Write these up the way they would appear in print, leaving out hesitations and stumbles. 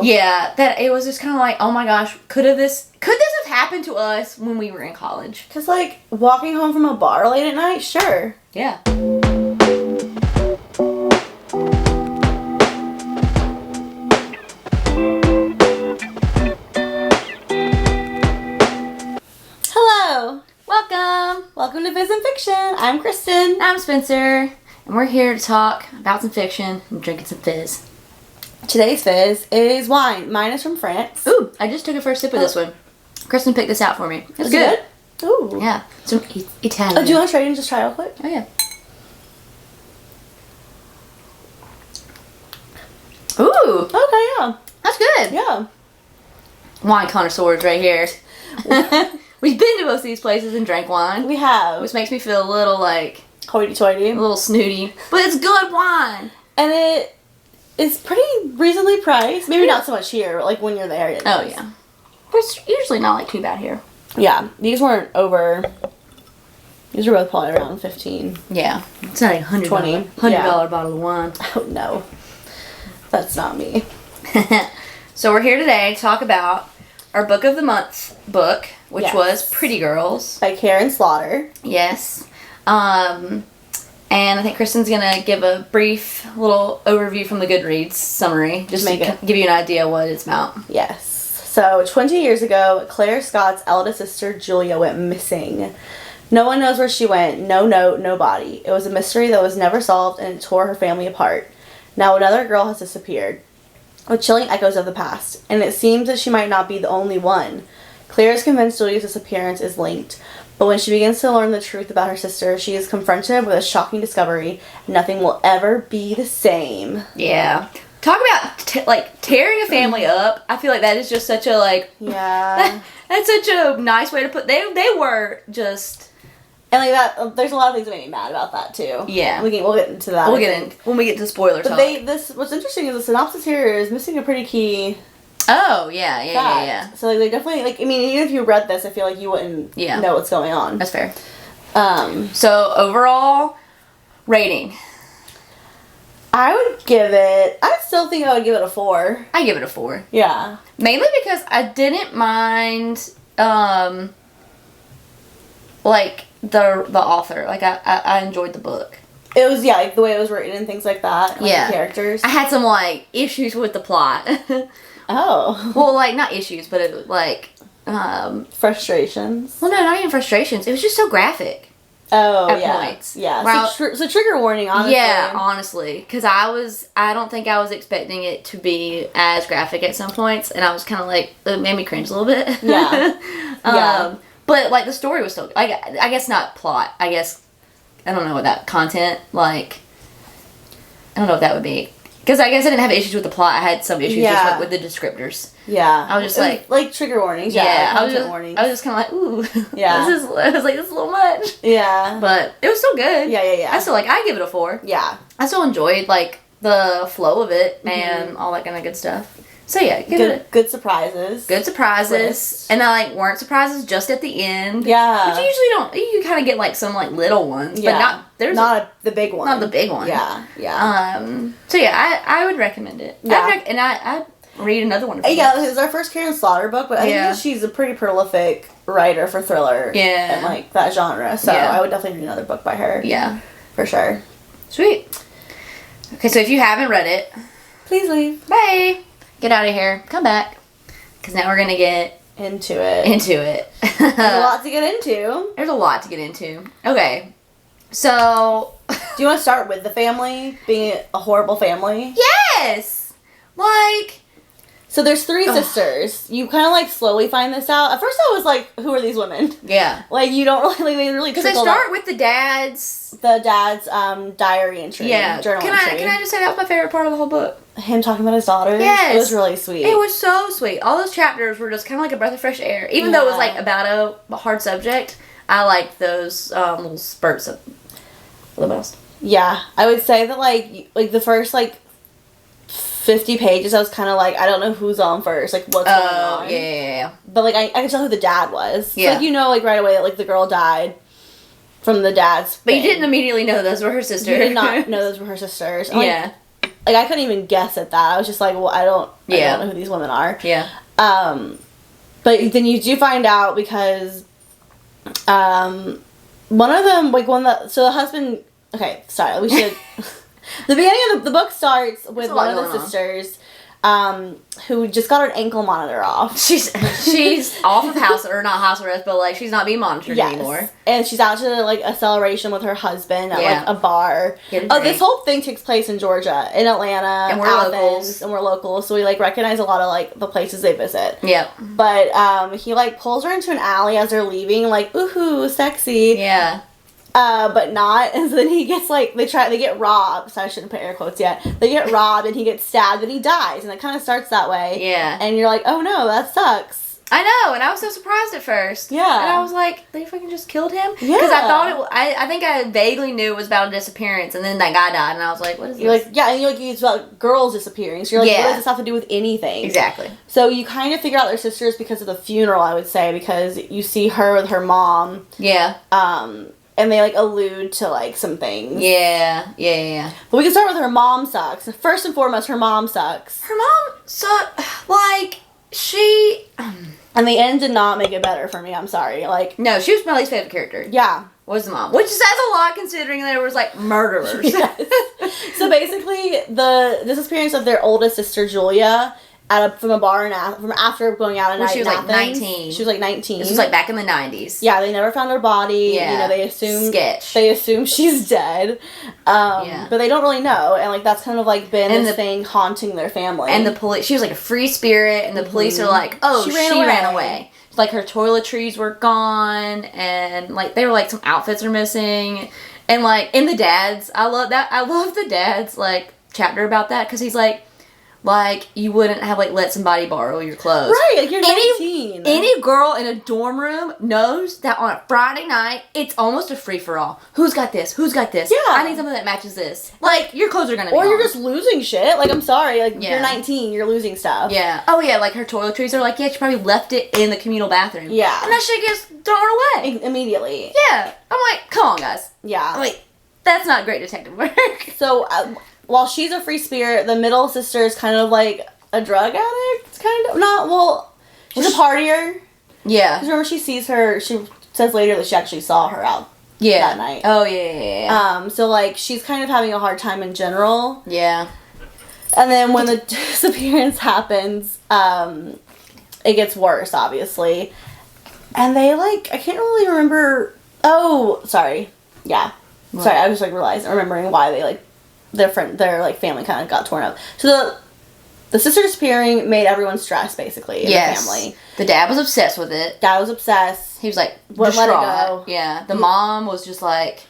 too. Yeah, that it was just kind of like, oh my gosh, could this have happened to us when we were in college? Because, like, walking home from a bar late at night, sure. Yeah. Hello. Welcome. Welcome to Viz and Fiction. I'm Kristen. I'm Spencer, and we're here to talk about some fiction and drinking some fizz. Today's fizz is wine. Mine is from France. Ooh, I just took a first sip of this one. Kristen picked this out for me. It's Is good. it good? Ooh. Yeah, some Italian. Oh, do you want to try it and just try it real quick? Oh, yeah. Ooh, Okay, yeah. that's good. Yeah. Wine connoisseurs right here. We've been to most of these places and drank wine, We have. which makes me feel a little like Hoity-toity. a little snooty, but it's good wine. And it is pretty reasonably priced. Maybe not so much here, but like when you're there. It Oh is. yeah, but it's usually not like too bad here. Yeah. These weren't over. These were both probably around 15. Yeah, it's not like $100 $20, yeah. bottle of wine. Oh no. That's not me. So we're here today to talk about our book of the month book, which Yes. was Pretty Girls. By Karin Slaughter. Yes. And I think Kristen's going to give a brief little overview from the Goodreads summary, just to give you an idea what it's about. Yes. So, 20 years ago, Claire Scott's eldest sister, Julia, went missing. No one knows where she went. No note, no body. It was a mystery that was never solved, and it tore her family apart. Now another girl has disappeared, with chilling echoes of the past, and it seems that she might not be the only one. Claire is convinced Julia's disappearance is linked, but when she begins to learn the truth about her sister, she is confronted with a shocking discovery. Nothing will ever be the same. Yeah. Talk about, tearing a family up. I feel like that is just such a, Yeah. that's such a nice way to put, they were just... And like that, there's a lot of things that make me mad about that too. Yeah. We'll get into that. We'll get in when we get to spoiler talk. But what's interesting is the synopsis here is missing a pretty key Oh, yeah. fact. So like they definitely, like, I mean, even if you read this, I feel like you wouldn't know what's going on. That's fair. So overall rating. I still think I would give it a 4. I give it a 4. Yeah. Mainly because I didn't mind, the author. Like, I enjoyed the book. It was, like, the way it was written and things like that. Like, the characters. I had some, issues with the plot. Oh. Well, not issues, but it, frustrations. Well, no, not even frustrations. It was just so graphic. Oh, at yeah. points. Yeah. Well, so trigger warning, honestly. Yeah, honestly. Because I don't think I was expecting it to be as graphic at some points, and I was kind of it made me cringe a little bit. Yeah. Yeah. But, the story was still, I guess not plot. I guess, I don't know what that content, I don't know what that would be. Because I guess I didn't have issues with the plot. I had some issues just with the descriptors. Yeah. I was just like trigger warnings. Yeah. Content warnings. I was just kind of ooh. Yeah. This is a little much. Yeah. But it was still good. Yeah. I still I give it a 4. Yeah. I still enjoyed the flow of it and all that kind of good stuff. So yeah, good surprises. Good surprises. Twist. And weren't surprises just at the end. Yeah. Which you usually don't. You kind of get some little ones, but not the big one. Not the big one. Yeah. Yeah. So yeah, I would recommend it. Yeah. And I'd read another one of them. Yeah, this is our first Karin Slaughter book, but I think that she's a pretty prolific writer for thriller. Yeah. And that genre. So I would definitely read another book by her. Yeah. For sure. Sweet. Okay, so if you haven't read it, please leave. Bye. Get out of here. Come back. Because now we're going to get into it. There's a lot to get into. There's a lot to get into. Okay. So. Do you want to start with the family? Being a horrible family? Yes! So there's 3 sisters. You kind of slowly find this out. At first I was like, who are these women? Yeah. You don't really, they really because they start with the dad's diary entry. Yeah. Journal entry. Can I just say that was my favorite part of the whole book? Him talking about his daughters? Yes. It was really sweet. It was so sweet. All those chapters were just kind of a breath of fresh air. Even though it was about a hard subject, I liked those little spurts of the most. Yeah. I would say that the first 50 pages, I was kind of I don't know who's on first, what's going on. Yeah. But, I could tell who the dad was. Yeah. So, right away that, the girl died from the dad's But thing. you didn't immediately know those were her sisters. You did not know those were her sisters. And, like, I couldn't even guess at that. I was just like, well, I don't know who these women are. Yeah. But then you do find out because, one of them, like, so the husband, okay, sorry, we should, the beginning of the book starts with one of the sisters, who just got her ankle monitor off. She's off of not house arrest, but, like, she's not being monitored anymore. And she's out to, like, a celebration with her husband at, like, a bar. This whole thing takes place in Georgia, in Atlanta, and we're Athens, locals. and we're local, so we, like, recognize a lot of, like, the places they visit. Yeah. But, he, like, pulls her into an alley as they're leaving, like, ooh, sexy. Yeah. But not, and so then he gets, like, they get robbed, so I shouldn't put air quotes yet, they get robbed, and he gets stabbed, and he dies, and it kind of starts that way. Yeah. And you're like, oh no, that sucks. I know, and I was so surprised at first. Yeah. And I was like, they fucking just killed him? Yeah. Because I thought I think I vaguely knew it was about a disappearance, and then that guy died, and I was like, what is this? You're like, yeah, and you're like, it's about girls disappearing, so you're like, what does this have to do with anything? Exactly. So you kind of figure out their sisters because of the funeral, I would say, because you see her with her mom. Yeah. And they, like, allude to, like, some things. Yeah. But we can start with her mom sucks. First and foremost, her mom sucks. Her mom like, she... And the end did not make it better for me, I'm sorry. Like... No, she was my least favorite character. Yeah. Was the mom. Which says a lot considering there was, like, murderers. Yes. So basically, the disappearance of their oldest sister, Julia... from a bar from after going out at night. She was in like Athens. 19. She was like 19. This was like back in the 90s. Yeah, they never found her body. Yeah. You know, they assume Sketch. They assume she's dead. But they don't really know, and like that's kind of like been this thing haunting their family. And the police, she was like a free spirit, and the police are like, oh, she ran away. Like her toiletries were gone, and like they were like some outfits are missing, and like in the dad's, I love the dad's like chapter about that because he's like you wouldn't have like let somebody borrow your clothes. Right, like you're 19. Any girl in a dorm room knows that on a Friday night, it's almost a free-for-all. Who's got this? Who's got this? Yeah. I need something that matches this. Like, your clothes are gonna be Or you're on. just losing shit. Like, I'm sorry. Like, you're 19, you're losing stuff. Yeah. Oh, yeah, like her toiletries are like, yeah, she probably left it in the communal bathroom. Yeah. And that shit gets thrown away. Immediately. Yeah. I'm like, come on, guys. Yeah. I'm like, that's not great detective work. So, while she's a free spirit, the middle sister is kind of like a drug addict, kind of. She's a partier. Yeah. Because remember, she says later that she actually saw her out that night. Oh, yeah. So, like, she's kind of having a hard time in general. Yeah. And then when the disappearance happens, it gets worse, obviously. And they, like, I can't really remember. Oh, sorry. Yeah. What? Sorry, I just, like, remembering why they, like, their family kind of got torn up. So the sister disappearing made everyone stressed, basically, in the family. The dad was obsessed with it. Dad was obsessed. He was like, wouldn't let it go. Yeah. The mom was just like,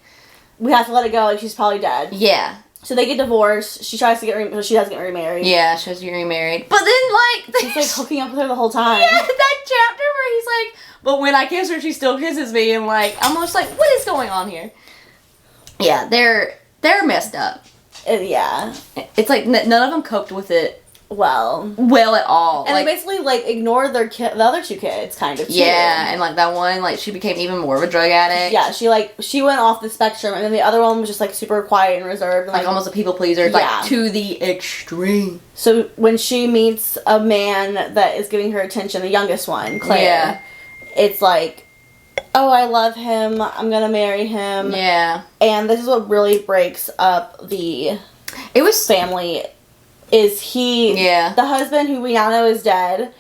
we have to let it go. Like, she's probably dead. Yeah. So they get divorced. She tries to she does get remarried. Yeah, she was getting remarried. But then, like, he's like hooking up with her the whole time. Yeah, that chapter where he's like, but when I kiss her, she still kisses me, and like, I'm just like, what is going on here? Yeah, they're messed up. Yeah. It's like none of them coped with it well at all. And like, they basically, like, ignored the other two kids, kind of, too. Yeah, and, like, that one, like, she became even more of a drug addict. Yeah, she went off the spectrum, and then the other one was just, like, super quiet and reserved. And, like, almost a people pleaser, like, to the extreme. So, when she meets a man that is giving her attention, the youngest one, Claire, it's like, oh, I love him, I'm gonna marry him. Yeah. And this is what really breaks up the family, is the husband, who we now know is dead,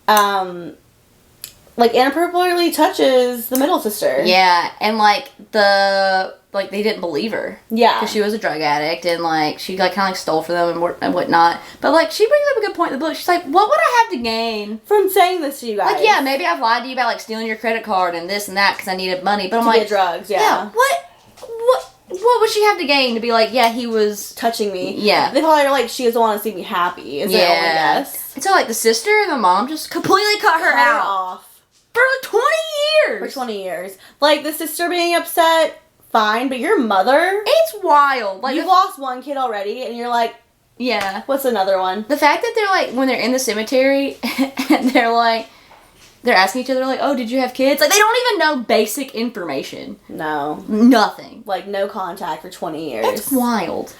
like, inappropriately touches the middle sister. Yeah, and, like, they didn't believe her. Yeah. Because she was a drug addict, and, like, she, like, kind of, like, stole from them and whatnot. But, like, she brings up a good point in the book. She's like, what would I have to gain from saying this to you guys? Like, yeah, maybe I've lied to you about, like, stealing your credit card and this and that because I needed money. But I'm like... To get drugs, yeah. Yeah, what would she have to gain to be like, yeah, he was... touching me. Yeah. They probably are like, she doesn't want to see me happy, is their only guess. And so, like, the sister and the mom just completely cut her out. For, like, 20 years! For 20 years. Like, the sister being upset, fine, but your mother... It's wild. Like, you've lost one kid already, and you're like... Yeah. What's another one? The fact that they're, like, when they're in the cemetery, and they're, like... They're asking each other, like, oh, did you have kids? Like, they don't even know basic information. No. Nothing. Like, no contact for 20 years. That's wild.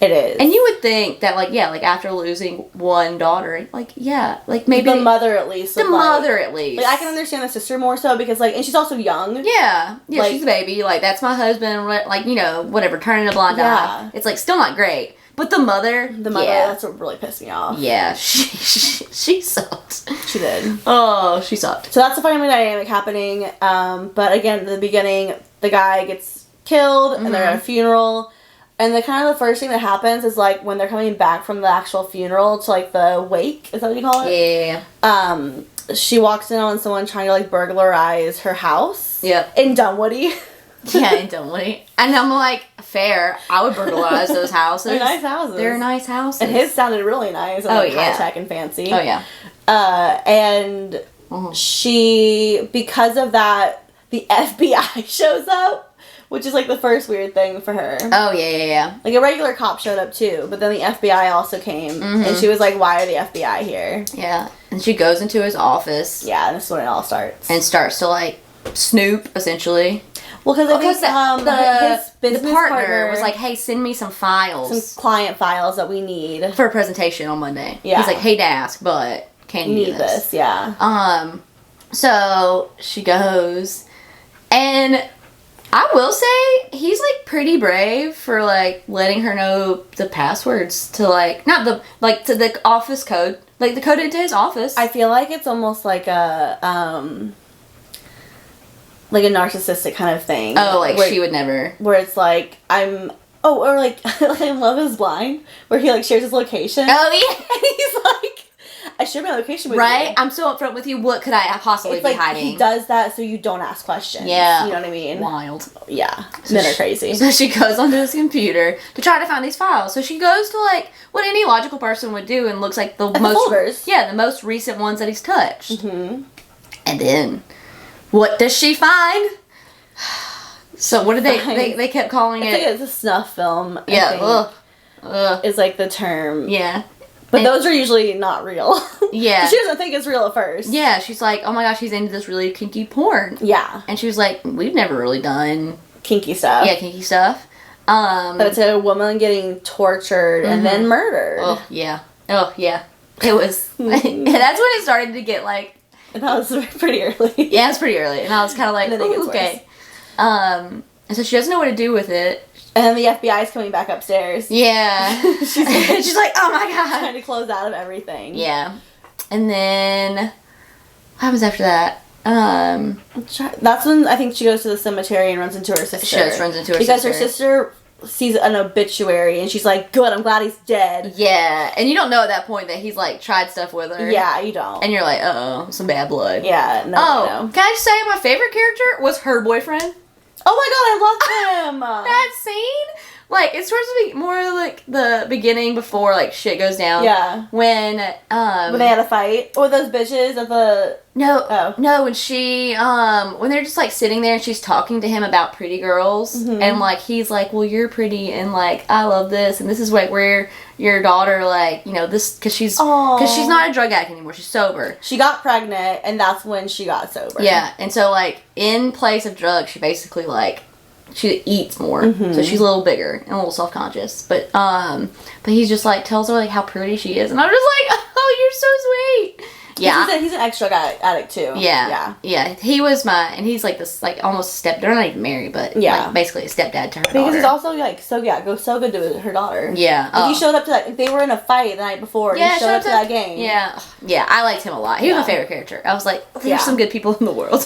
It is. And you would think that, like, yeah, like, after losing one daughter, like, yeah, like, maybe... The mother, at least. The mother, at least. Like, I can understand the sister more so, because, like, and she's also young. Yeah. Yeah, like, she's a baby. Like, that's my husband. Like, you know, whatever, turning a blind eye. It's, like, still not great. But the mother... That's what really pissed me off. Yeah, she sucked. She did. Oh, she sucked. So that's the family dynamic happening. But again, in the beginning, the guy gets killed, and they're at a funeral. And the kind of the first thing that happens is, like, when they're coming back from the actual funeral to, like, the wake, is that what you call Yeah. it? She walks in on someone trying to, like, burglarize her house. Yep. In Dunwoody. Yeah, in Dunwoody. And I'm like, fair. I would burglarize those houses. They're nice houses. They're nice houses. And his sounded really nice. And, like, high-tech and fancy. Oh, yeah. And she, because of that, the FBI shows up. Which is, like, the first weird thing for her. Oh, yeah. Like, a regular cop showed up, too. But then the FBI also came. And she was like, why are the FBI here? Yeah. And she goes into his office. Yeah, and this is when it all starts. And starts to, like, snoop, essentially. Well, because his business the partner was like, hey, send me some files. Some client files that we need. For a presentation on Monday. Yeah. He's like, hey, ask, but can you do this? Yeah. So she goes, and... I will say, he's, like, pretty brave for, like, letting her know the passwords to, like, not the, like, to the office code. Like, the code into his office. I feel like it's almost like a narcissistic kind of thing. Oh, like, she would never. Where it's like, or, like, I Love Is Blind, where he, like, shares his location. Oh, yeah. And he's like, I share my location with you. Right? I'm so upfront with you. What could I possibly be hiding? He does that so you don't ask questions. Yeah. You know what I mean? Wild. Yeah. Men are crazy. So she goes onto his computer to try to find these files. So she goes to, like, what any logical person would do and looks like the folders. Yeah, the most recent ones that he's touched. Mm-hmm. And then, what does she find? So what did they kept calling it? It's a snuff film. Yeah. Is like the term. Yeah. But those are usually not real. Yeah. She doesn't think it's real at first. Yeah, she's like, oh my gosh, he's into this really kinky porn. Yeah. And she was like, we've never really done... kinky stuff. Yeah, kinky stuff. But it's a woman getting tortured and then murdered. Oh, yeah. Oh, yeah. It was... and that's when it started to get, like... And that was pretty early. Yeah, it was pretty early. And I was kind of like, ooh, okay. And so she doesn't know what to do with it. And then the FBI is coming back upstairs. Yeah. she's like, oh my god. Trying to close out of everything. Yeah. And then, what happens after that? That's when I think she goes to the cemetery and runs into her sister. She just runs into her because sister. Her sister sees an obituary and she's like, good, I'm glad he's dead. Yeah. And you don't know at that point that he's like tried stuff with her. Yeah, you don't. And you're like, uh-oh, some bad blood. Yeah, no. Can I just say my favorite character was her boyfriend? Oh my god, I love him! That scene? Like, it's supposed to be more like the beginning before, like, shit goes down. Yeah. When they had a fight? Or those bitches at the... No, when she, when they're just, like, sitting there and she's talking to him about pretty girls, and, like, he's like, well, you're pretty, and, like, I love this, and this is, like, where your daughter, like, you know, this, because she's not a drug addict anymore, she's sober. She got pregnant, and that's when she got sober. Yeah, and so, like, in place of drugs, she basically, like, she eats more, so she's a little bigger and a little self-conscious, but he's just, like, tells her, like, how pretty she is, and I'm just like, oh, you're so sweet. Yeah. He's an ex-drug addict, too. Yeah. He was and he's, like, this, like, almost they're not even married, but, like, basically a stepdad to her daughter. Because he's also, like, so good to her daughter. Yeah. Like, he showed up to that, they were in a fight the night before, and he showed up to that game. Yeah. Yeah, I liked him a lot. He was my favorite character. I was like, there's some good people in the world.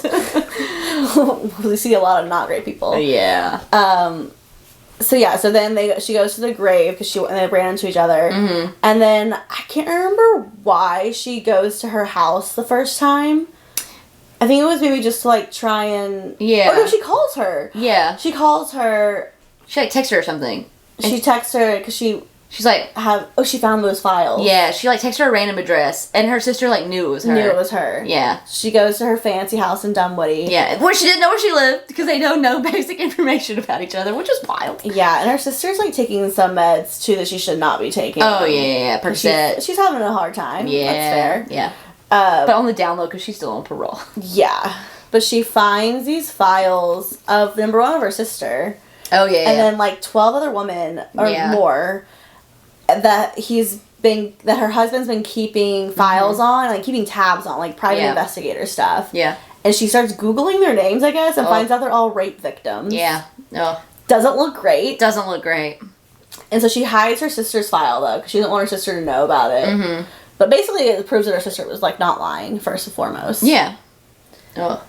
We see a lot of not great people. Yeah. So then she goes to the grave because they ran into each other, and then I can't remember why she goes to her house the first time. I think it was maybe just to, like, try and Oh no, she calls her. Yeah. She calls her. She, like, texts her or something. She texts her because she's like she found those files. Yeah, she, like, texted her a random address, and her sister, like, knew it was her. Yeah. She goes to her fancy house in Dunwoody. Yeah, where she didn't know where she lived, because they don't know basic information about each other, which is wild. Yeah, and her sister's, like, taking some meds, too, that she should not be taking. Oh, yeah, Percocet. She's having a hard time. Yeah. That's fair. Yeah. But on the down low, because she's still on parole. Yeah. But she finds these files of, number one, of her sister. Oh, yeah, And then, like, 12 other women, or more. that her husband's been keeping files on, like keeping tabs on, like private investigator stuff. Yeah. And she starts Googling their names, I guess, and finds out they're all rape victims. Yeah. Oh. Doesn't look great. Doesn't look great. And so she hides her sister's file, though, because she doesn't want her sister to know about it. Mm-hmm. But basically, it proves that her sister was, like, not lying, first and foremost. Yeah. Oh.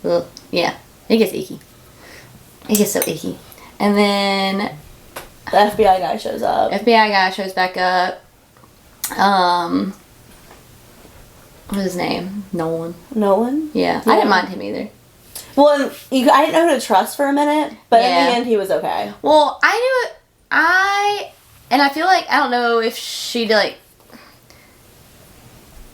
Ugh. Yeah. It gets icky. It gets so icky. And then... the FBI guy shows up. FBI guy shows back up. What's his name? Nolan. Nolan? Yeah. I didn't mind him either. Well, I didn't know who to trust for a minute, but in the end, he was okay. Well, I knew it. And I feel like, I don't know if she did, like...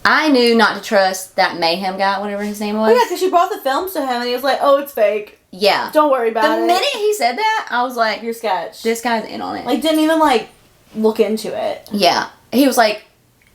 I knew not to trust that Mayhem guy, whatever his name was. Oh, yeah, because she brought the films to him, and he was like, oh, it's fake. Yeah. Don't worry about it. The minute he said that, I was like... you're sketch. This guy's in on it. Like, didn't even, like, look into it. Yeah. He was like...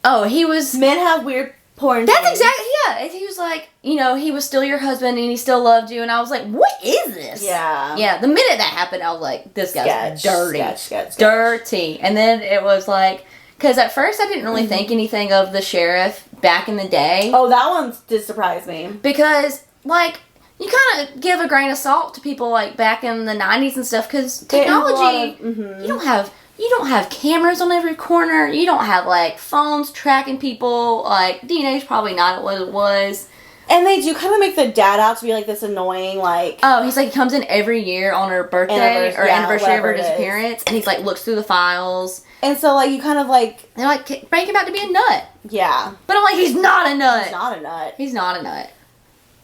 Oh, he was... Men have weird porn That's things. exactly... Yeah. He was like, you know, he was still your husband, and he still loved you, and I was like, what is this? Yeah. Yeah. The minute that happened, I was like, this guy's dirty. Sketch. Dirty. And then it was like... Because at first I didn't really think anything of the sheriff back in the day. Oh, that one did surprise me. Because, like, you kind of give a grain of salt to people, like, back in the 90s and stuff. Because technology, you don't have cameras on every corner. You don't have, like, phones tracking people. Like, DNA's probably not what it was. And they do kind of make the dad out to be, like, this annoying, like... Oh, he's like, he comes in every year on her birthday or anniversary of her disappearance. And he's like, looks through the files. And so, like, you kind of, like... They're like, make him out to be a nut. Yeah. But I'm like, he's not a nut. He's not a nut. He's not a nut.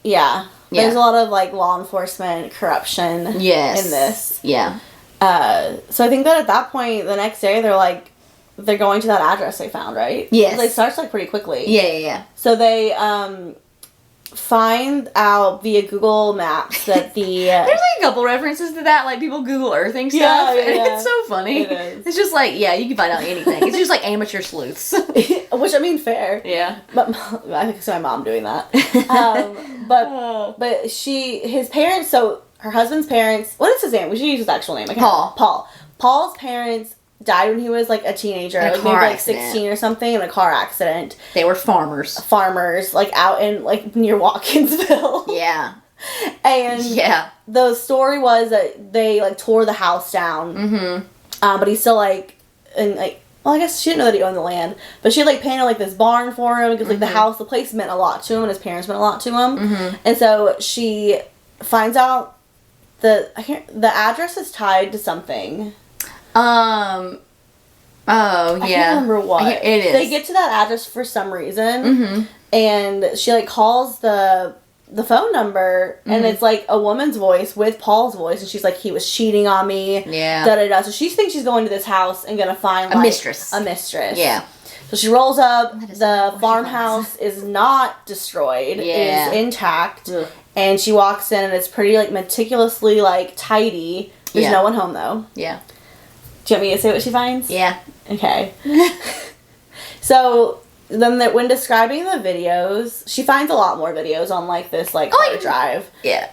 Yeah. There's a lot of, like, law enforcement corruption in this. Yeah. So I think that at that point, the next day, they're going to that address they found, right? Yes. It starts, like, pretty quickly. Yeah. So they, find out via Google Maps that the... There's like a couple references to that, like people Google earthing stuff, and it's so funny. It is. It's just like, yeah, you can find out anything. It's just like amateur sleuths. Which, I mean, fair. Yeah. But I think it's my mom doing that. But his parents, so her husband's parents, what is his name? We should use his actual name. Paul. Paul's parents died when he was like a teenager, like maybe like 16 or something, in a car accident. They were farmers, like out in like near Watkinsville. Yeah. And the story was that they like tore the house down. Mm-hmm. But he's still like, and like, well, I guess she didn't know that he owned the land, but she like painted like this barn for him because like the place meant a lot to him, and his parents meant a lot to him. Mm-hmm. And so she finds out that the address is tied to something. Oh, yeah. I can't remember what. It is. They get to that address for some reason, and she, like, calls the phone number, and it's, like, a woman's voice with Paul's voice, and she's like, he was cheating on me. Yeah. Da-da-da. So she thinks she's going to this house and gonna find, like... A mistress. Yeah. So she rolls up. The farmhouse is not destroyed. Yeah. It is intact. Ugh. And she walks in, and it's pretty, like, meticulously, like, tidy. There's no one home, though. Yeah. Do you want me to say what she finds? Yeah. Okay. So, then when describing the videos, she finds a lot more videos on, like, this, like, hard drive. Yeah.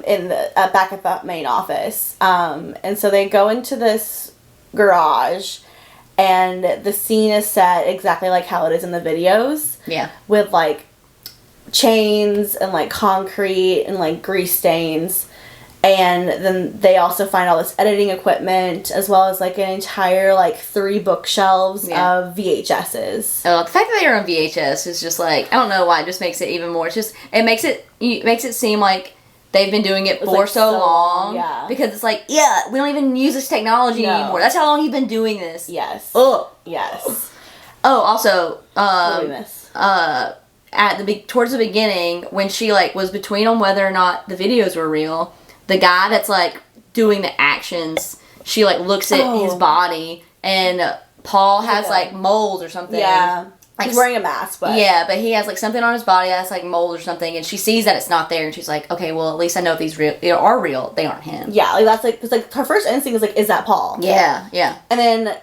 In the, back at the main office. And so they go into this garage, and the scene is set exactly like how it is in the videos. Yeah. With, like, chains and, like, concrete and, like, grease stains. And then they also find all this editing equipment, as well as, like, an entire, like, 3 bookshelves of VHSs. Oh, the fact that they were on VHS is just, like, I don't know why, it just makes it even more. It's just, it makes it seem like they've been doing it for like so long. Yeah. Because it's like, yeah, we don't even use this technology anymore. That's how long you've been doing this. Yes. Ugh. Yes. Oh, also, towards the beginning, when she, like, was between on whether or not the videos were real, the guy that's, like, doing the actions, she, like, looks at his body, and Paul has, like, mold or something. Yeah. Like, he's wearing a mask, but... Yeah, but he has, like, something on his body that's, like, mold or something, and she sees that it's not there, and she's like, okay, well, at least I know if these are real. They aren't him. Yeah, like, that's, like... Because, like, her first instinct is, like, is that Paul? Yeah, yeah. And then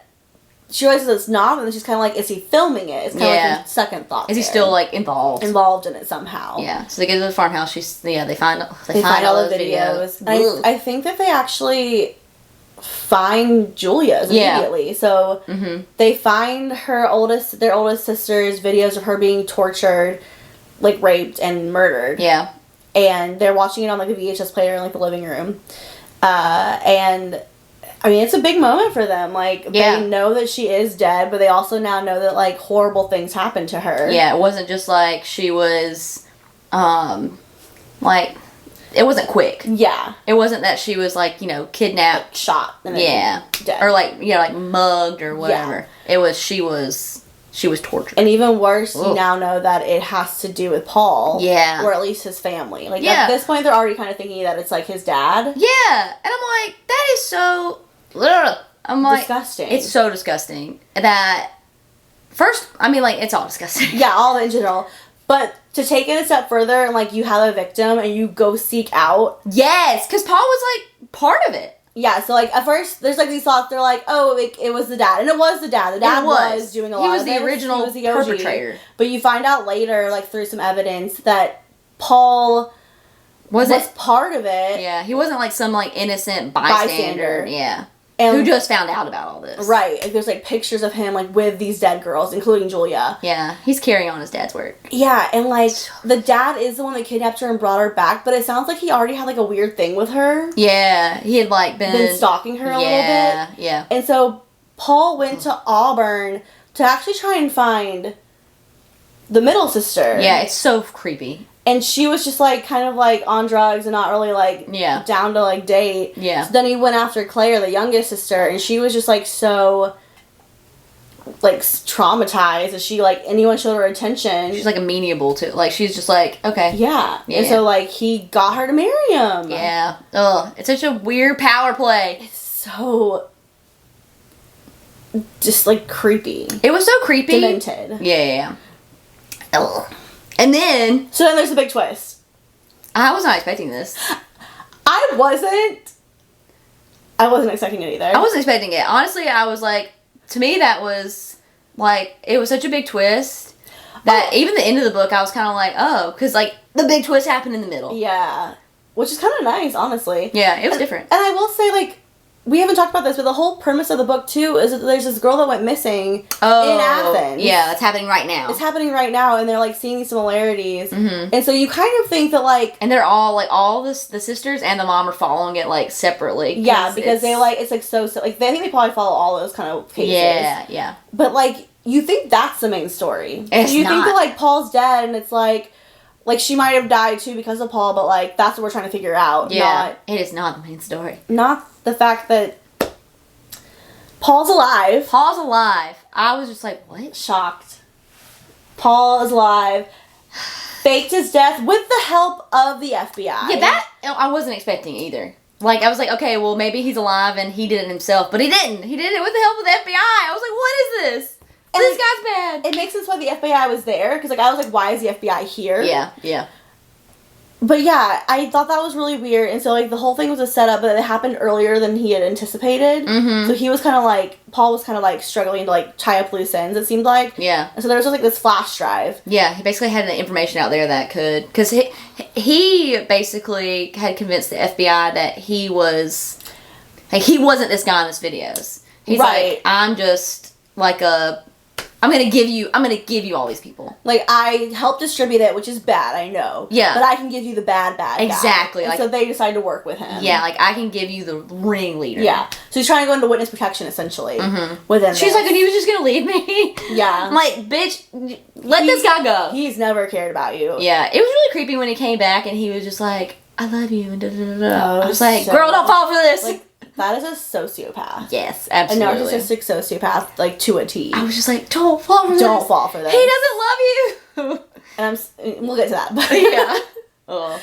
she realizes it's not, and then she's kind of like, is he filming it? It's kind of like a second thought. Is he still, like, involved? Involved in it somehow. Yeah. So they get to the farmhouse. They find all the videos. And I think that they actually find Julia's immediately. So they find their oldest sister's videos of her being tortured, like raped and murdered. Yeah. And they're watching it on like a VHS player in like the living room. And I mean, it's a big moment for them. Like, they know that she is dead, but they also now know that, like, horrible things happened to her. Yeah, it wasn't just, like, she was, like, it wasn't quick. Yeah. It wasn't that she was, like, you know, kidnapped. Like, shot. And then dead. Or, like, you know, like, mugged or whatever. Yeah. It was, she was tortured. And even worse, you now know that it has to do with Paul. Yeah. Or at least his family. Like, at this point, they're already kind of thinking that it's, like, his dad. Yeah. And I'm like, that is so... I'm like, disgusting. It's so disgusting that first, I mean, like, it's all disgusting. Yeah, all in general. But to take it a step further and, like, you have a victim and you go seek out. Yes, because Paul was, like, part of it. Yeah, so, like, at first, there's, like, these thoughts, they're like, oh, it was the dad. And it was the dad. The dad was doing a lot of this. He was the original perpetrator. But you find out later, like, through some evidence, that Paul was part of it. Yeah, he wasn't, like, some, like, innocent bystander. Yeah. And who just found out about all this. Right. Like, there's, like, pictures of him, like, with these dead girls, including Julia. Yeah. He's carrying on his dad's work. Yeah, and, like, the dad is the one that kidnapped her and brought her back, but it sounds like he already had, like, a weird thing with her. Yeah. He had, like, been stalking her a little bit. Yeah. And so Paul went to Auburn to actually try and find the middle sister. Yeah, it's so creepy. And she was just, like, kind of, like, on drugs and not really, like, down to, like, date. Yeah. So then he went after Claire, the youngest sister, and she was just, like, so, like, traumatized that she, like, anyone showed her attention. She's, like, amenable to, like, she's just, like, okay. Yeah. And so, like, he got her to marry him. Yeah. Ugh. It's such a weird power play. It's so... just, like, creepy. It was so creepy. Demented. Yeah. Ugh. And then... So then there's a big twist. I was not expecting this. I wasn't expecting it either. I wasn't expecting it. Honestly, I was like... To me, that was... Like, it was such a big twist that even the end of the book, I was kind of like, oh. Because, like, the big twist happened in the middle. Yeah. Which is kind of nice, honestly. Yeah, it was different. And I will say, like... We haven't talked about this, but the whole premise of the book, too, is that there's this girl that went missing in Athens. Yeah, that's happening right now. It's happening right now, and they're, like, seeing similarities. Mm-hmm. And so you kind of think that, like... And they're all, like, the sisters and the mom are following it, like, separately. Yeah, because they, like, it's, like, so... Like, I think they probably follow all those kind of cases. Yeah. But, like, you think that's the main story. It's you not. think that, like, Paul's dead, and it's, like, she might have died, too, because of Paul, but, like, that's what we're trying to figure out. Yeah, it is not the main story. Not the fact that... Paul's alive. I was just like, what? Shocked. Paul is alive. Faked his death with the help of the FBI. Yeah, that I wasn't expecting either. Like, I was like, okay, well, maybe he's alive and he did it himself. But he didn't. He did it with the help of the FBI. I was like, what is this? And this guy's bad. It makes sense why the FBI was there. Because, like, I was like, why is the FBI here? Yeah. But yeah, I thought that was really weird. And so, like, the whole thing was a setup, but it happened earlier than he had anticipated. Mm-hmm. So he was kind of like, Paul was kind of like struggling to, like, tie up loose ends, it seemed like. Yeah. And so there was just, like, this flash drive. Yeah, he basically had the information out there that could, because he basically had convinced the FBI that he was, like, he wasn't this guy in his videos. He's like, I'm just, like, I'm gonna give you all these people. Like, I helped distribute it, which is bad, I know. Yeah. But I can give you the bad guy. Exactly. And like, so they decided to work with him. Yeah, like, I can give you the ringleader. Yeah. So he's trying to go into witness protection, essentially. Mm-hmm. Within She's like, and he was just gonna leave me? Yeah. I'm like, bitch, let this guy go. He's never cared about you. Yeah. It was really creepy when he came back and he was just like, I love you, and da-da-da-da. I was like, so girl, don't fall for this. Like, that is a sociopath. Yes, absolutely. A narcissistic sociopath, like, to a T. I was just like, don't fall for this. Don't fall for this. He doesn't love you. And we'll get to that. But yeah.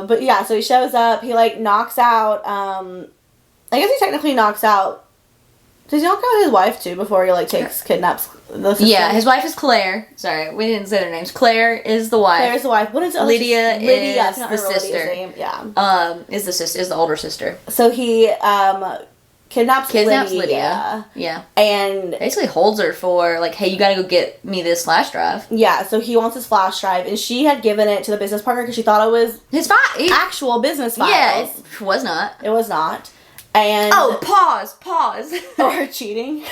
But yeah, so he shows up. He, like, knocks out, I guess he technically knocks out, does he knock out his wife, too, before he, like, kidnaps the sister? Yeah, his wife is Claire. Sorry, we didn't say their names. Claire is the wife. Claire's the wife. What is it? Lydia is the sister. Name. Yeah. Is the older sister. So he, kidnaps Lydia. Yeah. And basically holds her for, like, hey, you gotta go get me this flash drive. Yeah, so he wants his flash drive, and she had given it to the business partner because she thought it was his actual business files. Yeah, it was not. It was not. And oh, pause. or her cheating.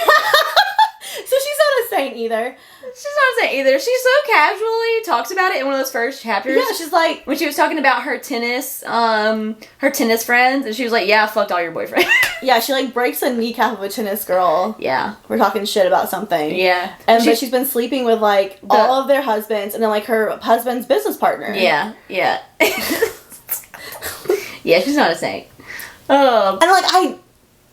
So she's not a saint either. She's not a saint either. She so casually talks about it in one of those first chapters. Yeah, she's like, when she was talking about her tennis friends, and she was like, yeah, I fucked all your boyfriends. yeah, she like breaks the kneecap of a tennis girl. Yeah. We're talking shit about something. Yeah. And but she's been sleeping with like all of their husbands and then like her husband's business partner. Yeah. Yeah, she's not a saint. And like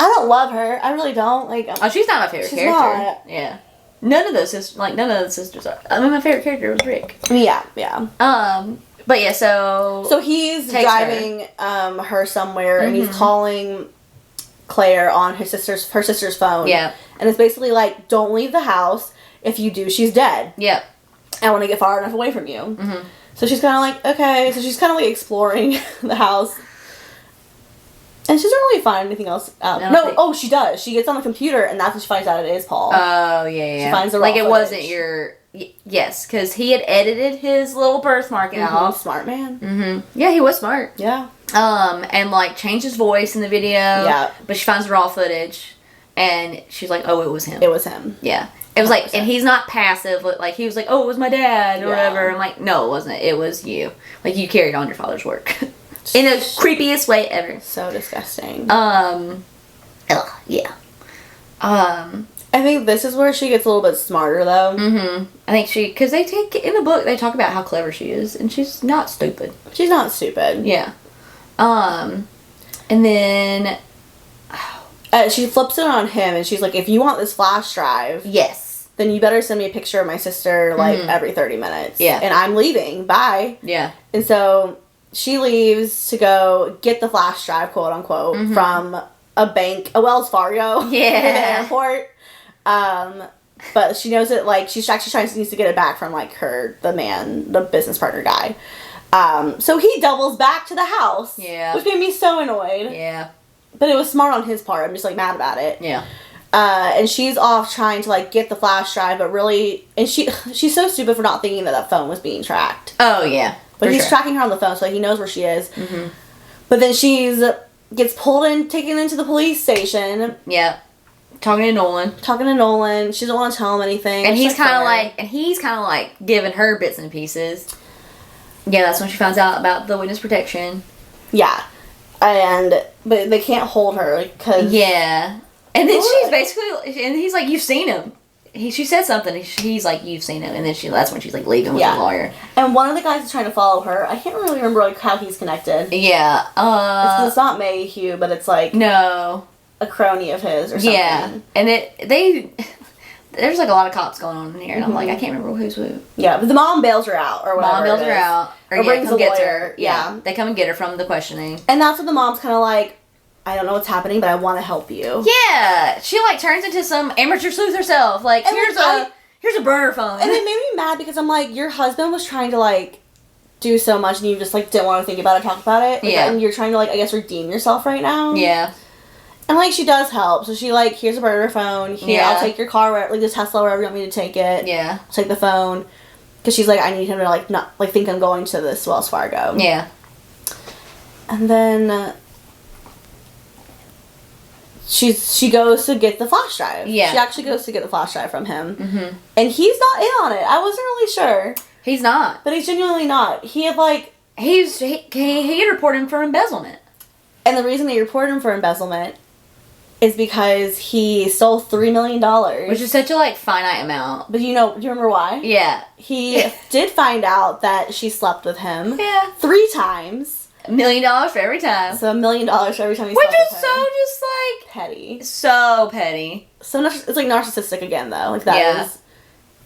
I don't love her. I really don't. Like, oh, she's not my favorite character. Not. Yeah. None of the sisters are. I mean, my favorite character was Rick. Yeah. But yeah, so he's driving her somewhere and he's calling Claire on her sister's phone. Yeah. And it's basically like, don't leave the house. If you do, she's dead. Yep. I want to get far enough away from you. Mm-hmm. So she's kind of like, okay. So she's kind of like exploring the house. And she doesn't really find anything else out. No, she does. She gets on the computer, and that's when she finds out it is Paul. Oh, yeah. She finds the raw like, it footage. wasn't your... Yes, because he had edited his little birthmark out. Smart man. Mm-hmm. Yeah, he was smart. Yeah. And, like, changed his voice in the video. Yeah. But she finds the raw footage, and she's like, oh, it was him. It was him. Yeah. It was 100%. Like, and he's not passive. Like, he was like, oh, it was my dad, or whatever. I'm like, no, it wasn't. It was you. Like, you carried on your father's work. In the creepiest way ever. So disgusting. Yeah. I think this is where she gets a little bit smarter, though. Mm-hmm. I think because in the book, they talk about how clever she is, and she's not stupid. She's not stupid. Yeah. And then... she flips it on him, and she's like, if you want this flash drive... Yes. Then you better send me a picture of my sister, like, every 30 minutes. Yeah. And I'm leaving. Bye. Yeah. And so... She leaves to go get the flash drive, quote unquote, from a bank, a Wells Fargo, in the airport. But she knows it, like, she needs to get it back from, like, the business partner guy. So he doubles back to the house. Yeah. Which made me so annoyed. Yeah. But it was smart on his part. I'm just, like, mad about it. Yeah. And she's off trying to, like, get the flash drive, but really, and she's so stupid for not thinking that phone was being tracked. Oh, yeah. But he's tracking her on the phone, so he knows where she is. Mm-hmm. But then gets pulled in, taken into the police station. Yeah. Talking to Nolan. She doesn't want to tell him anything. And he's kind of like giving her bits and pieces. Yeah, that's when she finds out about the witness protection. Yeah. But they can't hold her because... Yeah. And then she's basically... And he's like, you've seen him. She said something. He's like, you've seen him. And then that's when she's like leaving with the lawyer. And one of the guys is trying to follow her. I can't really remember like how he's connected. Yeah. It's not Mayhew, but it's like... No. A crony of his or something. Yeah. And there's like a lot of cops going on in here. And I'm like, I can't remember who's who. Yeah, but the mom bails her out or whatever. Mom bails her out. Or brings a lawyer. Yeah. They come and get her from the questioning. And that's when the mom's kind of like, I don't know what's happening, but I want to help you. Yeah, she like turns into some amateur sleuth herself. Like, and here's a burner phone. And it made me mad because I'm like, your husband was trying to like do so much, and you just like didn't want to think about it, talk about it. Like, and you're trying to like, I guess, redeem yourself right now. Yeah. And like she does help, so she like, here's a burner phone. Here, I'll take your car, like the Tesla, wherever you want me to take it. Yeah. I'll take the phone, because she's like, I need him to like not like think I'm going to this Wells Fargo. Yeah. And then. She goes to get the flash drive. Yeah. She actually goes to get the flash drive from him. Mm-hmm. And he's not in on it. I wasn't really sure. He's not. But he's genuinely not. He had like... He had reported him for embezzlement. And the reason they reported him for embezzlement is because he stole $3 million. Which is such a like finite amount. But do you remember why? Yeah. He did find out that she slept with him. Yeah. 3 times. $1 million for every time. So $1 million for every time he slept with her. Which is so just like... petty. So petty. So it's like narcissistic again though. Like that is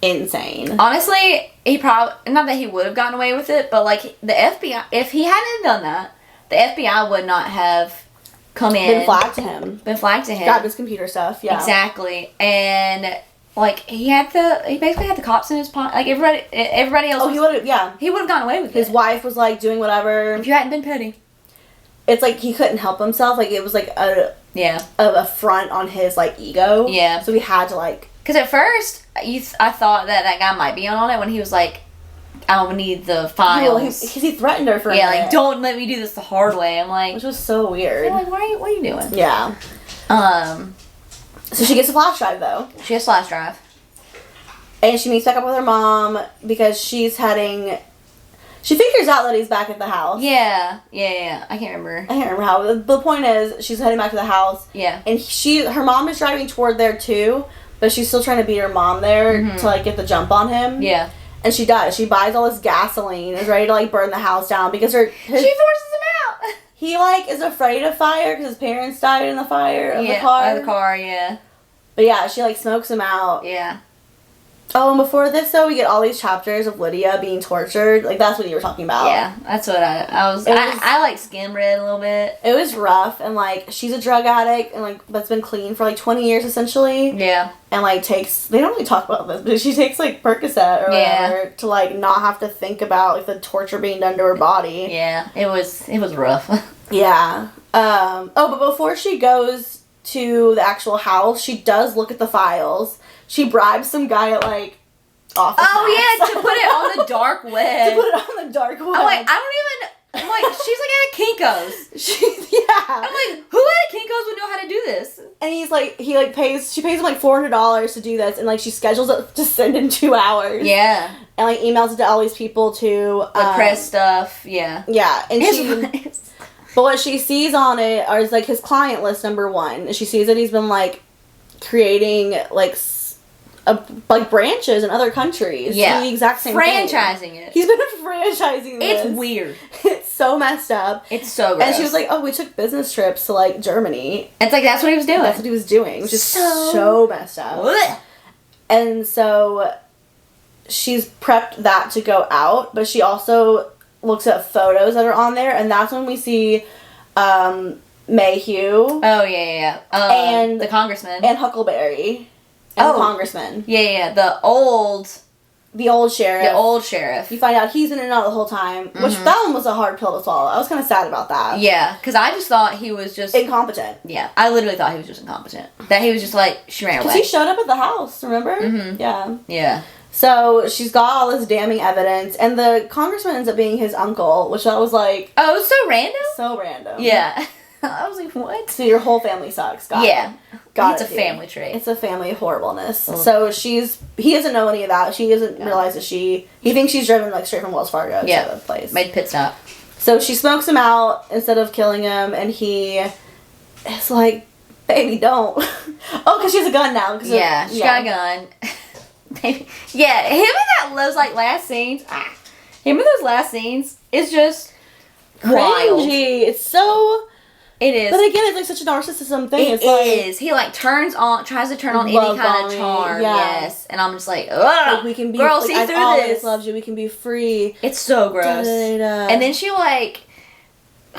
insane. Honestly, he probably... Not that he would have gotten away with it, but like the FBI... If he hadn't done that, the FBI would not have come in... Been flagged to him. Grabbed his computer stuff, yeah. Exactly. And... Like, he basically had the cops in his pocket. Like, everybody else... Oh, he would have, He would have gotten away with it. His wife was, like, doing whatever. If you hadn't been petty. It's like he couldn't help himself. Like, it was, like, a front on his, like, ego. Yeah. So he had to, like... Because at first, I thought that guy might be on it when he was like... I'll need the files. Because he threatened her for a yeah, minute. like, don't let me do this the hard way. I'm like... Which was so weird. Like, what are you doing? Yeah. So she gets a flash drive, though. She has flash drive. And she meets back up with her mom because she's heading... She figures out that he's back at the house. Yeah. I can't remember. How. The point is, she's heading back to the house. Yeah. And her mom is driving toward there, too. But she's still trying to beat her mom there to, like, get the jump on him. Yeah. And she does. She buys all this gasoline, is ready to, like, burn the house down because she forces him out. He, like, is afraid of fire because his parents died in the fire of the car. Of the car, yeah. But yeah, she, like, smokes him out. Yeah. Oh, and before this, though, we get all these chapters of Lydia being tortured. Like, that's what you were talking about. Yeah, that's what I like skim read a little bit. It was rough, and, like, she's a drug addict, and, like, that's been clean for, like, 20 years, essentially. Yeah. And, like, they don't really talk about this, but she takes, like, Percocet or whatever to, like, not have to think about, like, the torture being done to her body. Yeah, it was rough. Yeah. But before she goes to the actual house, she does look at the files. She bribes some guy at, like, office yeah, to put it on the dark web. To put it on the dark web. I'm like, she's like at a Kinko's. Yeah. I'm like, who at a Kinko's would know how to do this? And he's like, she pays him like $400 to do this, and like she schedules it to send in 2 hours. Yeah. And like emails it to all these people to the press stuff. Yeah. Yeah, and but what she sees on it is like his client list number 1, and she sees that he's been like creating like branches in other countries. Yeah. The exact same franchising thing. it. He's been franchising this. It's weird. It's so messed up. It's so gross. And she was like, we took business trips to, like, Germany. It's like, that's what he was doing. That's what he was doing. Which is so messed up. Blech. And so she's prepped that to go out, but she also looks at photos that are on there, and that's when we see Mayhew. Oh, yeah. And the congressman. And Huckleberry. And the congressman. Yeah. The old sheriff. You find out he's in and out the whole time, which that one was a hard pill to swallow. I was kind of sad about that. Yeah, because I just thought he was just... incompetent. Yeah, I literally thought he was just incompetent. That he was just like, she ran away. Because he showed up at the house, remember? Mm-hmm. Yeah. Yeah. So she's got all this damning evidence, and the congressman ends up being his uncle, which I was like... Oh, it was so random? So random. Yeah. I was like, what? So your whole family sucks. Got it. It's a family trait. It's a family horribleness. Oh. So he doesn't know any of that. She doesn't realize that he thinks she's driven like straight from Wells Fargo to the place. Made pit stop. So she smokes him out instead of killing him, and he is like, baby, don't. Because she has a gun now. She got a gun. Yeah, him in those like last scenes. Him in those last scenes is just wild. Cringy. It's so... It is. But again, it's like such a narcissism thing. It is. He like tries to turn on any kind of charm. Yeah. Yes. And I'm just like, ugh. Like, we can be, girl, like, see I've through always this. Loved you. We can be free. It's so gross. And then she like, I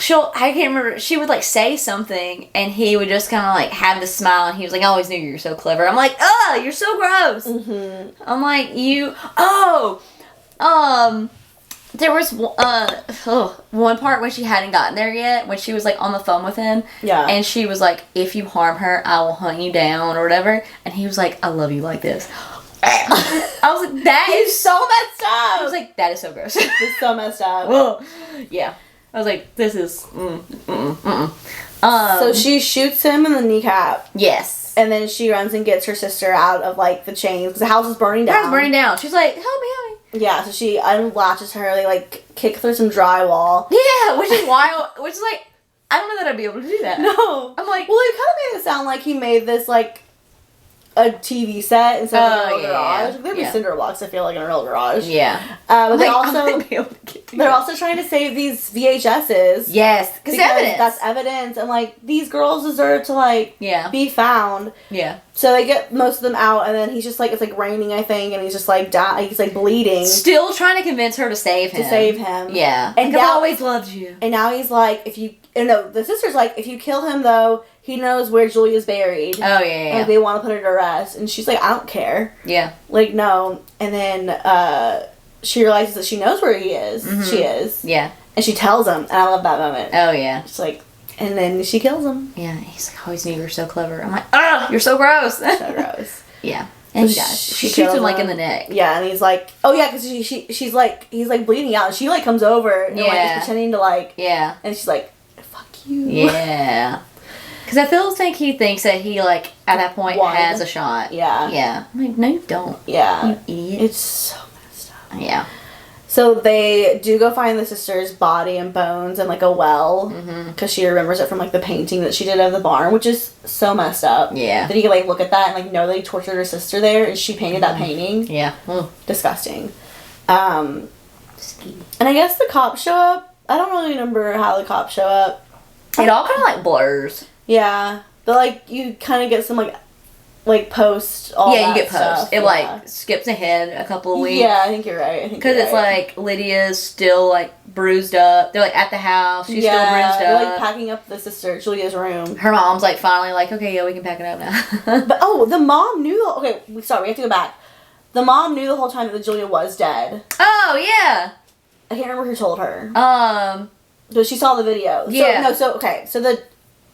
can't remember, she would like say something and he would just kind of like have the smile and he was like, I always knew you were so clever. I'm like, ugh, you're so gross. Mm-hmm. I'm like, there was one part when she hadn't gotten there yet, when she was like on the phone with him. Yeah. And she was like, if you harm her, I will hunt you down or whatever. And he was like, I love you like this. I was like, that is so messed up. I was like, that is so gross. It's so messed up. Well, yeah. I was like, this is... So she shoots him in the kneecap. Yes. And then she runs and gets her sister out of, like, the chains, because the house is burning down. The house is burning down. She's like, help me. Yeah, so she unlatches her, they, like, kick through some drywall. Yeah, which is wild. Which is like, I don't know that I'd be able to do that. No. I'm like... Well, it kind of made it sound like he made this, like, a TV set instead of a real garage. There'd be cinder blocks, I feel like, in a real garage. Yeah. But they're also trying to save these VHSs. Yes, because evidence. That's evidence, and like these girls deserve to like be found. Yeah. So they get most of them out, and then he's just like, it's like raining, I think, and he's just like he's like bleeding. Still trying to convince her to save him. Yeah. And I've always loved you. And now he's like, the sister's like, if you kill him though, he knows where Julia's buried. Oh, yeah. And they want to put her to rest. And she's like, I don't care. Yeah. Like, no. And then she realizes that she knows where he is. Mm-hmm. She is. Yeah. And she tells him. And I love that moment. Oh, yeah. She's like, and then she kills him. Yeah. He's like, I always knew you were so clever. I'm like, you're so gross. So gross. Yeah. And he dies. She shoots him like in the neck. Yeah, and he's like, oh yeah, because she's like, he's like bleeding out, and she like comes over and like is pretending to like, yeah, and she's like, fuck you. Yeah. Because I feel like he thinks that he like at that point has a shot. Yeah. Yeah. I'm like, no, you don't. Yeah. You idiot. It's so messed up. Yeah. So they do go find the sister's body and bones in like a well, because she remembers it from like the painting that she did of the barn, which is so messed up. Yeah. That he could like look at that and like know that he tortured her sister there, and she painted that painting. Yeah. Disgusting. And I guess the cops show up. I don't really remember how the cops show up. It all kind of like blurs. Yeah, but like you kind of get some like post all that you get post. stuff. It like skips ahead a couple of weeks. Yeah, I think you're right. Because it's like Lydia's still like bruised up. They're like at the house. She's still bruised up. They're like packing up the sister Julia's room. Her mom's like finally like, okay, yeah, we can pack it up now. But the mom knew. Okay, sorry, we have to go back. The mom knew the whole time that Julia was dead. Oh yeah. I can't remember who told her. But she saw the video. Yeah. So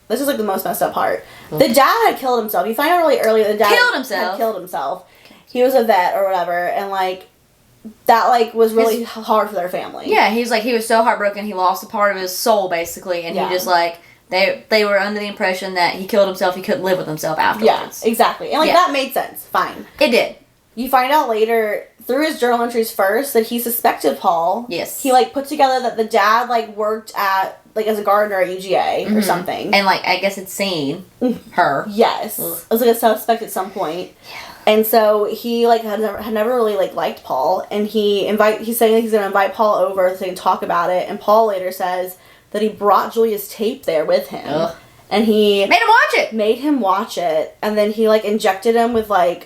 this is like the most messed up part. The dad had killed himself. You find out really early that the dad had killed himself. He was a vet or whatever, and like that like was really hard for their family. Yeah, he was so heartbroken. He lost a part of his soul basically, and he just like they were under the impression that he killed himself. He couldn't live with himself afterwards. Yeah, exactly, and like that made sense. Fine. It did. You find out later through his journal entries first that he suspected Paul. Yes. He like put together that the dad like worked at like as a gardener at UGA or something. And like I guess had seen her. Yes. Ugh. It was like a suspect at some point. Yeah. And so he like had never really like liked Paul, and he's saying he's gonna invite Paul over so they can talk about it, and Paul later says that he brought Julia's tape there with him. Ugh. And he made him watch it, and then he like injected him with like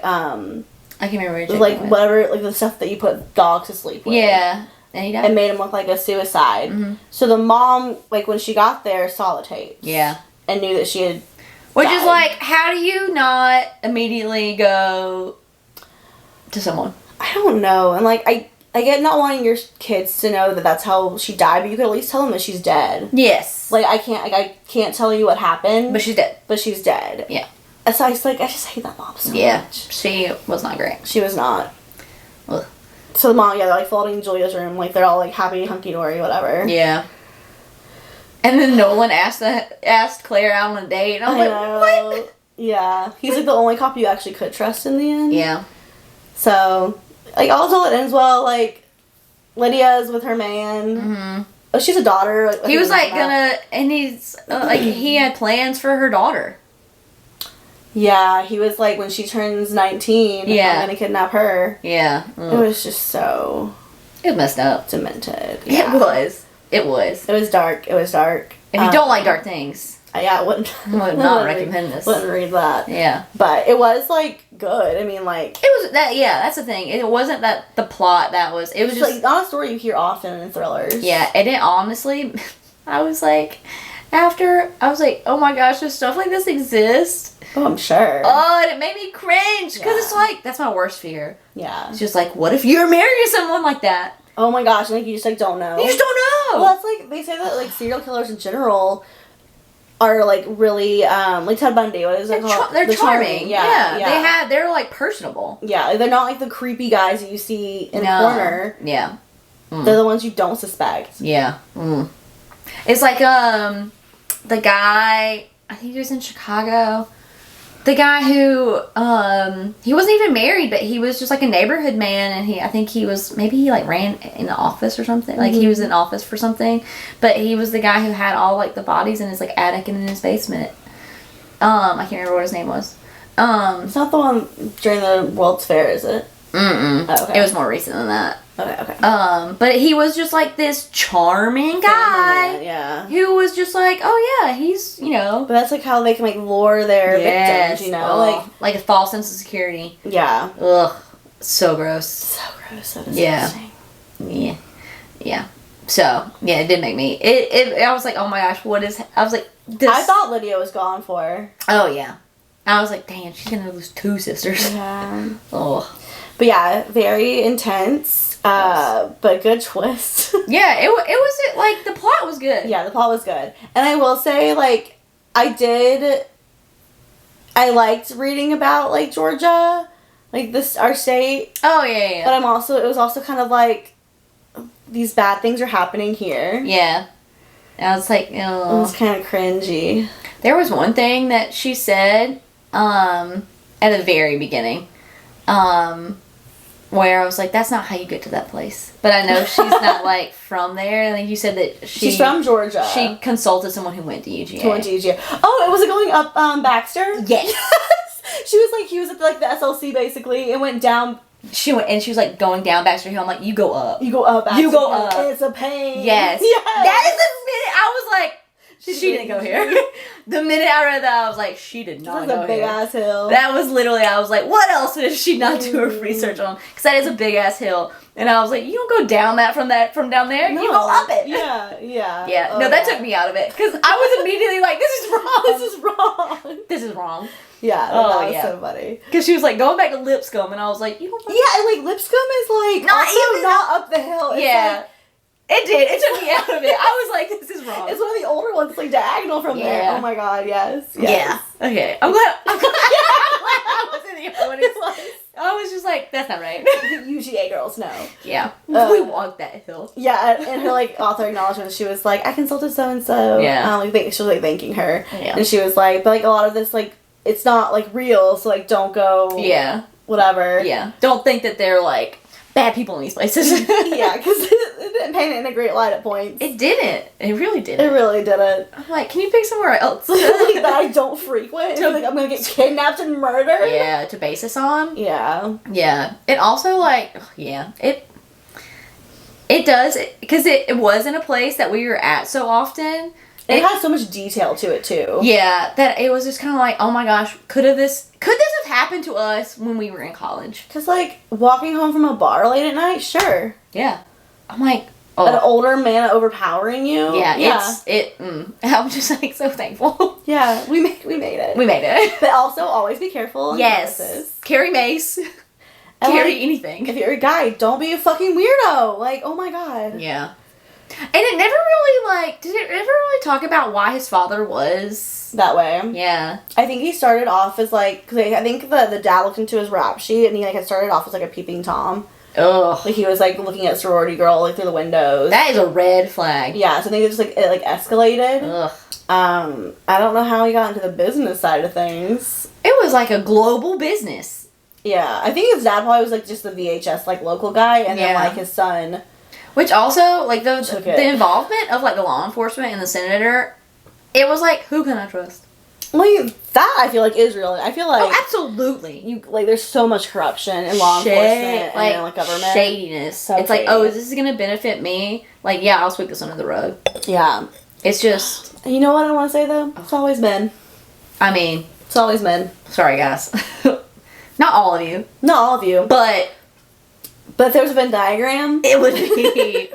I can't remember. Like whatever, like the stuff that you put dogs to sleep with. Yeah. And he died. And made him look like a suicide. So the mom, like when she got there, saw the tapes. Yeah. And knew that she had Which died. is like, how do you not immediately go to someone? I don't know. And like, I get not wanting your kids to know that that's how she died, but you could at least tell them that she's dead. Yes. Like I can't tell you what happened. But she's dead. But she's dead. Yeah. So I just hate that mom so much. She was not great. She was not. Ugh. So the mom, they're like floating in Julia's room, like they're all like happy, hunky dory, whatever. Yeah. And then Nolan asked Claire out on a date, and I was like, what? Yeah. He's like the only cop you actually could trust in the end. Yeah. So, like, all it ends well, like, Lydia's with her man. Mm-hmm. Oh, she's a daughter. Like, he was like and he's like he had plans for her daughter. Yeah, he was like, when she turns 19, I'm gonna kidnap her. Yeah. It was just so... It was messed up. Demented. Yeah. It was. It was dark. If you don't like dark things... Yeah, I would not recommend this. Wouldn't read that. Yeah. But it was, like, good. I mean, like... It was that, yeah, that's the thing. It wasn't that the plot that was... It was just... like, not a story you hear often in thrillers. Yeah, and it honestly... I was like... oh my gosh, does stuff like this exist? Oh, I'm sure. Oh, and it made me cringe. Because it's like, that's my worst fear. Yeah. It's just like, what if you're married to someone like that? Oh my gosh, like, you just, like, don't know. You just don't know. Well, that's like, they say that, like, serial killers in general are, like, really, like Ted Bundy, what is it called? They're charming. Yeah. They're, like, personable. Yeah, they're not, like, the creepy guys that you see in the corner. Yeah. They're the ones you don't suspect. Yeah. It's like, the guy, I think he was in Chicago. The guy who, he wasn't even married, but he was just like a neighborhood man, and I think he was, maybe he like ran in the office or something. Like he was in office for something, but he was the guy who had all like the bodies in his like attic and in his basement. I can't remember what his name was. It's not the one during the World's Fair, is it? Mm-mm. Oh, okay. It was more recent than that. Okay. But he was just like this charming guy. Yeah. Who was just like, oh yeah, he's, you know. But that's like how they can like lure their victims, you know? Like a false sense of security. Yeah. Ugh. So gross. So disgusting. Yeah. Yeah. So, yeah, it did make me, I was like, oh my gosh, I was like, this. I thought Lydia was gone for her. Oh yeah. I was like, damn, she's gonna lose 2 sisters. Yeah. Oh. But yeah, very intense. But good twist. Yeah, it was like the plot was good. Yeah, the plot was good. And I will say, like, I liked reading about like Georgia, like this our state. Oh yeah. But it was also kind of like these bad things are happening here. Yeah. I was like, It was kind of cringy. There was one thing that she said at the very beginning where I was like, that's not how you get to that place. But I know she's not like from there. I think you said that she's from Georgia. She consulted someone who went to UGA. Oh, it was going up Baxter? Yes. She was like, he was at like the SLC basically. It went down. She was like going down Baxter Hill. I'm like, you go up. You go up. You go up. It's a pain. Yes. That is the minute I was like, she didn't go here. The minute I read that, I was like, she did not go here. That's a big ass hill. That was literally, I was like, what else did she not do her research on? Because that is a big ass hill. And I was like, you don't go down that from down there. No. You go up it. Yeah. Yeah. Oh, no, that took me out of it. Because I was immediately like, this is wrong. This is wrong. Yeah. That was so funny. Because she was like, going back to Lipscomb. And I was like, you don't. Yeah, and like Lipscomb is like not up the hill. It's like, it did. It took me out of it. I was like, this is wrong. It's one of the older ones, like diagonal from there. Oh my god, yes. Yeah. Okay. I'm glad I wasn't the only one. I was just like, that's not right. UGA girls know. Yeah. We walked that hill. Yeah, and her like author acknowledgement, she was like, I consulted so and so. Yeah. She was like thanking her. Yeah. And she was like, but like a lot of this like it's not like real, so like don't go. Yeah. Whatever. Yeah. Don't think that they're like bad people in these places. Yeah, because it didn't paint it in a great light at points. It didn't. It really didn't. It really didn't. I'm like, can you pick somewhere else? Like that I don't frequent. Like I'm gonna get kidnapped and murdered. Yeah, to base this on. Yeah. Yeah. It also like, it does, because it was in a place that we were at so often. It has so much detail to it too. Yeah, that it was just kind of like, oh my gosh, could this have happened to us when we were in college? Because like walking home from a bar late at night, sure. Yeah, I'm like, an older man overpowering you. Yeah. I'm just like so thankful. Yeah, we made it. We made it. But also always be careful. Yes. Carry mace. And carry anything. If you're a guy, don't be a fucking weirdo. Like, oh my god. Yeah. And it never really, did it ever really talk about why his father was that way? Yeah. I think he started off as, because I think the dad looked into his rap sheet, and he, had started off as, a peeping Tom. Ugh. Like, he was, looking at sorority girl, through the windows. That is a red flag. Yeah, so I think it just, it escalated. Ugh. I don't know how he got into the business side of things. It was, a global business. Yeah. I think his dad probably was, just the VHS, local guy, and then, his son... Which also, the involvement of, the law enforcement and the senator, it was who can I trust? Well, that I feel like is real. I feel like... Oh, absolutely. There's so much corruption in law enforcement and, government. Shadiness. So it's shady. Is this going to benefit me? Yeah, I'll sweep this under the rug. Yeah. It's just... You know what I want to say, though? It's always men. I mean... It's always men. Sorry, guys. Not all of you. Not all of you. But if there was a Venn diagram... It would be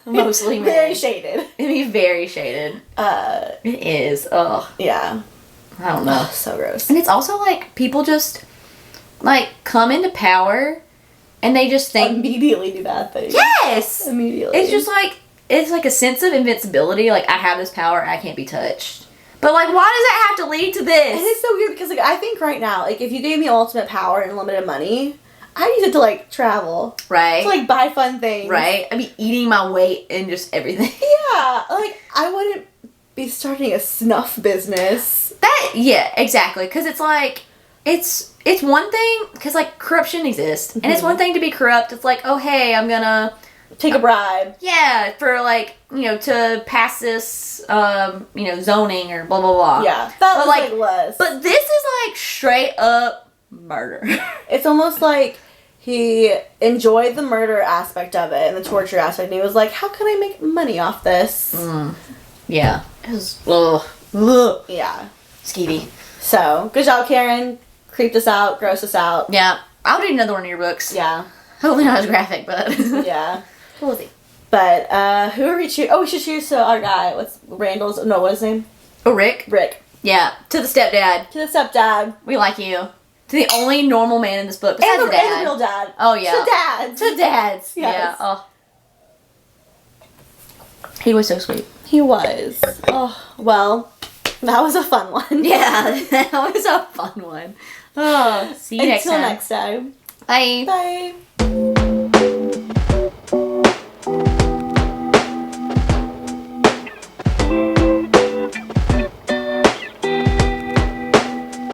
mostly men. Very shaded. It'd be very shaded. It is. Ugh. Yeah. I don't know. So gross. And it's also people just come into power and they just think... Immediately do bad things. Yes! Immediately. It's just it's a sense of invincibility. I have this power, I can't be touched. But, why does that have to lead to this? And it's so weird because, I think right now, if you gave me ultimate power and unlimited money, I'd use it to, travel. Right. To, buy fun things. Right. I'd be eating my weight in just everything. Yeah. I wouldn't be starting a snuff business. Yeah, exactly. Because it's one thing, because, corruption exists. And it's one thing to be corrupt. It's oh, hey, I'm gonna... Take a bribe. Yeah, for, to pass this, zoning or blah, blah, blah. Yeah. That was, less. But this is, straight up murder. It's almost like he enjoyed the murder aspect of it and the torture aspect, and he was like, how can I make money off this? Yeah. It was, ugh. Yeah. Skeevy. So, good job, Karin. Creeped us out, grossed us out. Yeah. I'll read another one of your books. Yeah. Hopefully not as graphic, but... Yeah. We'll see. But, who are we cheering? Oh, we should cheers to our guy. What's his name? Oh, Rick? Rick. Yeah. To the stepdad. To the stepdad. We like you. To the only normal man in this book. Besides the dad. And the real dad. Oh, yeah. To dads. To dads. Yes. Yeah. Oh. He was so sweet. He was. Oh, well, that was a fun one. Yeah, that was a fun one. Oh, see you next time. Until next time. Bye. Bye.